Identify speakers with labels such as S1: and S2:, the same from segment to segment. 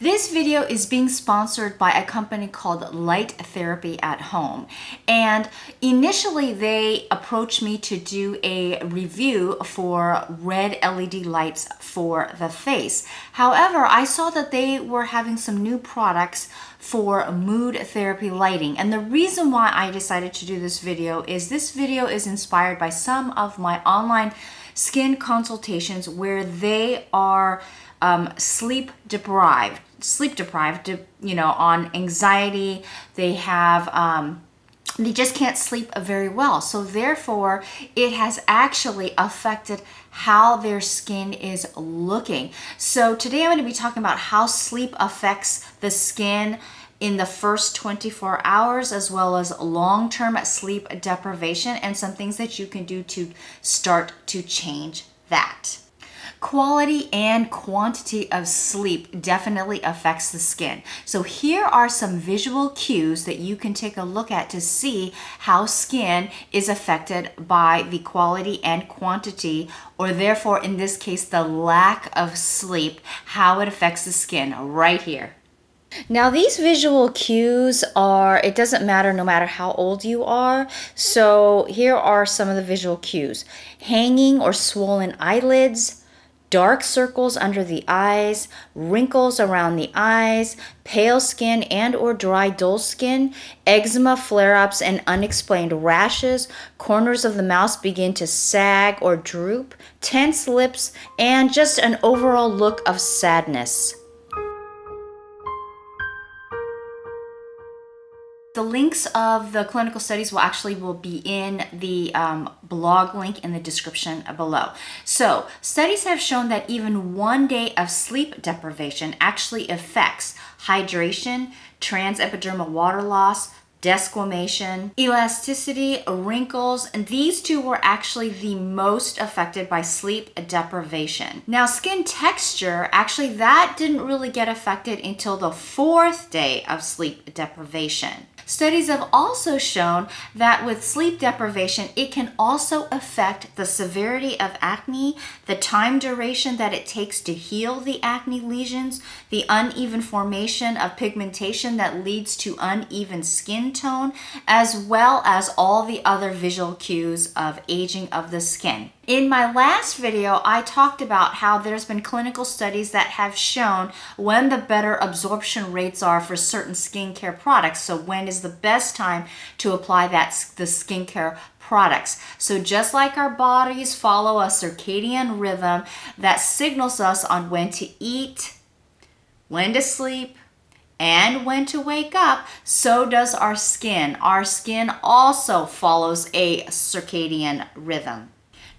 S1: This video is being sponsored by a company called Light Therapy at Home. And initially they approached me to do a review for red LED lights for the face. However, I saw that they were having some new products for mood therapy lighting. And the reason why I decided to do this video is inspired by some of my online skin consultations where they are sleep deprived, on anxiety. They have, they just can't sleep very well. So therefore, it has actually affected how their skin is looking. So today I'm going to be talking about how sleep affects the skin in the first 24 hours, as well as long-term sleep deprivation and some things that you can do to start to change that. Quality and quantity of sleep definitely affects the skin. So here are some visual cues that you can take a look at to see how skin is affected by the quality and quantity, or therefore in this case the lack of sleep, how it affects the skin right here. Now these visual cues are, it doesn't matter no matter how old you are. So here are some of the visual cues. Hanging or swollen eyelids, dark circles under the eyes, wrinkles around the eyes, pale skin and or dry dull skin, eczema flare-ups and unexplained rashes, corners of the mouth begin to sag or droop, tense lips, and just an overall look of sadness. The links of the clinical studies will be in the blog link in the description below. So studies have shown that even 1 day of sleep deprivation actually affects hydration, transepidermal water loss, desquamation, elasticity, wrinkles, and these two were actually the most affected by sleep deprivation. Now skin texture, actually that didn't really get affected until the 4th day of sleep deprivation. Studies have also shown that with sleep deprivation, it can also affect the severity of acne, the time duration that it takes to heal the acne lesions, the uneven formation of pigmentation that leads to uneven skin tone, as well as all the other visual cues of aging of the skin. In my last video, I talked about how there's been clinical studies that have shown when the better absorption rates are for certain skincare products. So when is the best time to apply the skincare products. So just like our bodies follow a circadian rhythm that signals us on when to eat, when to sleep, and when to wake up, so does our skin. Our skin also follows a circadian rhythm.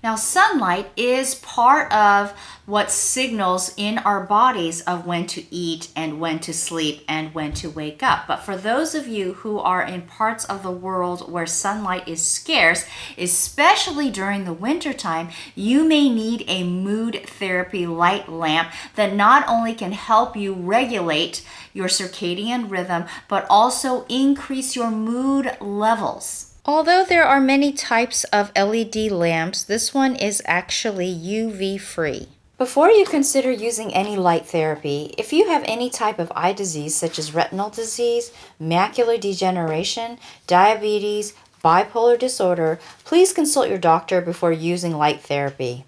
S1: Now, sunlight is part of what signals in our bodies of when to eat and when to sleep and when to wake up. But for those of you who are in parts of the world where sunlight is scarce, especially during the wintertime, you may need a mood therapy light lamp that not only can help you regulate your circadian rhythm, but also increase your mood levels. Although there are many types of LED lamps, this one is actually UV free. Before you consider using any light therapy, if you have any type of eye disease such as retinal disease, macular degeneration, diabetes, bipolar disorder, please consult your doctor before using light therapy.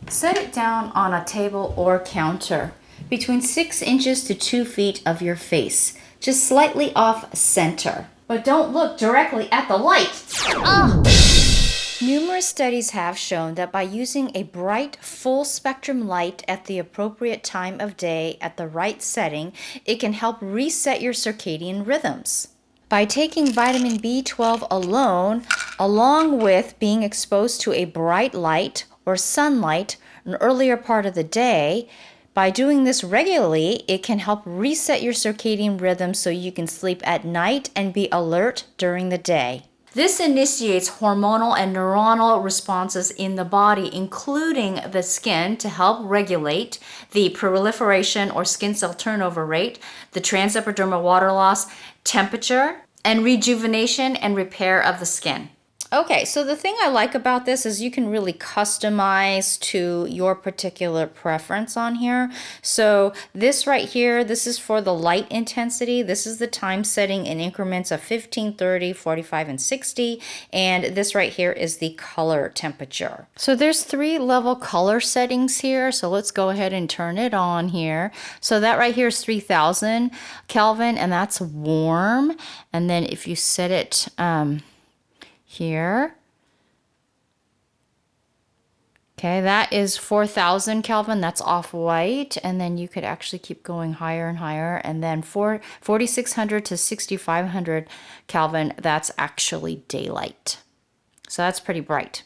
S1: Set it down on a table or counter between 6 inches to 2 feet of your face, just slightly off center. But don't look directly at the light. Numerous studies have shown that by using a bright, full-spectrum light at the appropriate time of day at the right setting, it can help reset your circadian rhythms. By taking vitamin B12 alone, along with being exposed to a bright light or sunlight an earlier part of the day, by doing this regularly, it can help reset your circadian rhythm so you can sleep at night and be alert during the day. This initiates hormonal and neuronal responses in the body, including the skin, to help regulate the proliferation or skin cell turnover rate, the transepidermal water loss, temperature, and rejuvenation and repair of the skin. Okay, so the thing I like about this is you can really customize to your particular preference on here. So this right here, this is for the light intensity. This is the time setting in increments of 15, 30, 45, and 60. And this right here is the color temperature. So there's 3 level color settings here. So let's go ahead and turn it on here. So that right here is 3000 Kelvin, and that's warm. And then if you set it here. Okay, that is 4000 Kelvin, that's off-white, and then you could actually keep going higher and higher, and then 4600 to 6500 Kelvin, that's actually daylight. So that's pretty bright.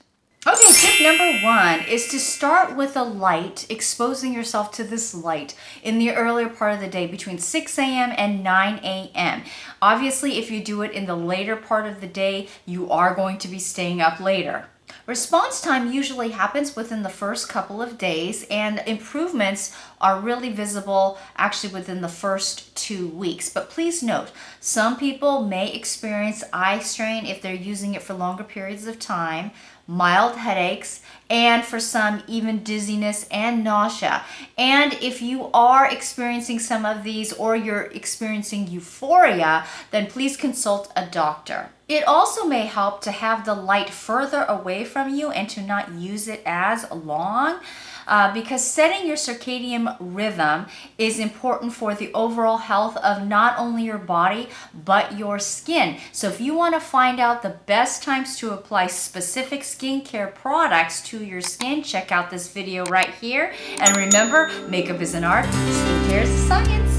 S1: Okay, tip number 1 is to start with a light, exposing yourself to this light in the earlier part of the day between 6 a.m. and 9 a.m. Obviously, if you do it in the later part of the day, you are going to be staying up later. Response time usually happens within the first couple of days, and improvements are really visible actually within the first 2 weeks. But please note, some people may experience eye strain if they're using it for longer periods of time, mild headaches, and for some even dizziness and nausea. And if you are experiencing some of these or you're experiencing euphoria, then please consult a doctor. It also may help to have the light further away from you and to not use it as long. Because setting your circadian rhythm is important for the overall health of not only your body, but your skin. So if you want to find out the best times to apply specific skincare products to your skin, check out this video right here. And remember, makeup is an art, skincare is a science.